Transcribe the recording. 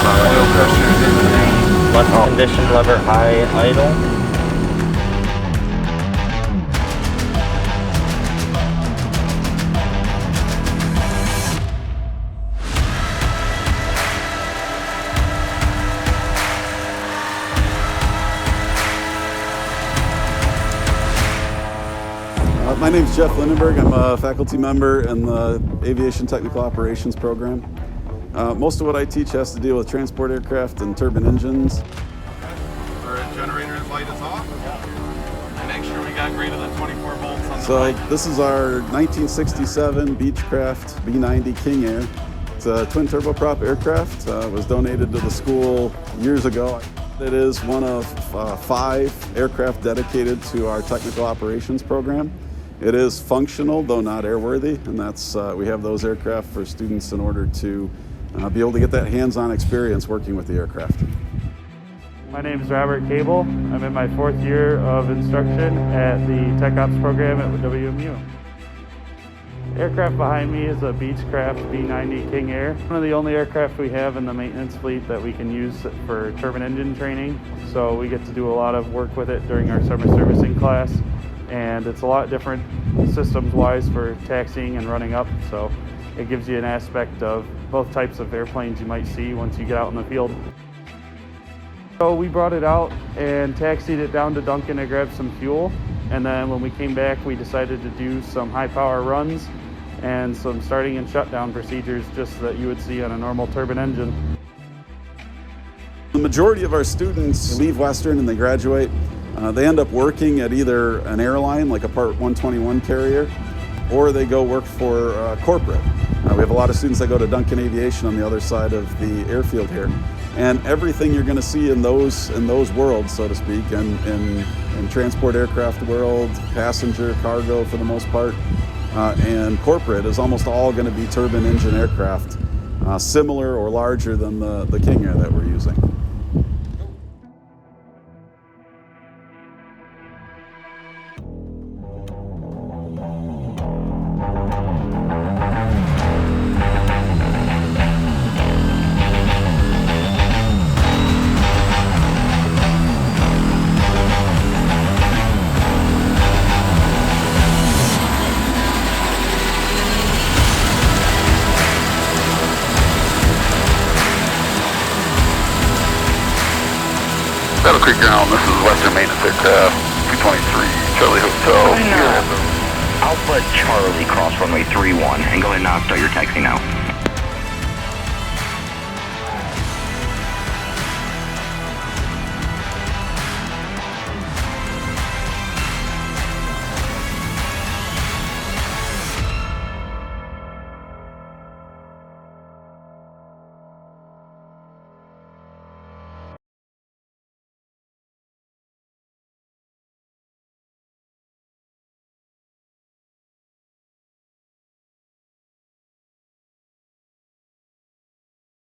Oil pressure is in the Left condition lever high idle. My name is Jeff Lindenberg. I'm a faculty member in the Aviation Technical Operations program. Most of what I teach has to deal with transport aircraft and turbine engines. Our generator's light is off. And make sure we got greater than 24 volts on the So light. this is our 1967 Beechcraft B90 King Air. It's a twin turboprop aircraft. It was donated to the school years ago. It is one of 5 aircraft dedicated to our technical operations program. It is functional, though not airworthy, and that's we have those aircraft for students in order to be able to get that hands-on experience working with the aircraft. My name is Robert Cable. I'm in my 4th year of instruction at the Tech Ops program at WMU. The aircraft behind me is a Beechcraft B90 King Air. One of the only aircraft we have in the maintenance fleet that we can use for turbine engine training. So we get to do a lot of work with it during our summer servicing class. And it's a lot different systems-wise for taxiing and running up. So it gives you an aspect of both types of airplanes you might see once you get out in the field. So we brought it out and taxied it down to Duncan to grab some fuel. And then when we came back, we decided to do some high-power runs and some starting and shutdown procedures just that you would see on a normal turbine engine. The majority of our students leave Western and they graduate. They end up working at either an airline, like a Part 121 carrier, or they go work for corporate. We have a lot of students that go to Duncan Aviation on the other side of the airfield here. And everything you're going to see in those worlds, so to speak, in transport aircraft world, passenger, cargo for the most part, and corporate is almost all going to be turbine engine aircraft, similar or larger than the King Air that we're using. Battle Creek Ground, this is Western Maintenance Aircraft 223 Charlie Hotel. Alpha Charlie, cross runway 31, and go ahead and start your taxi now.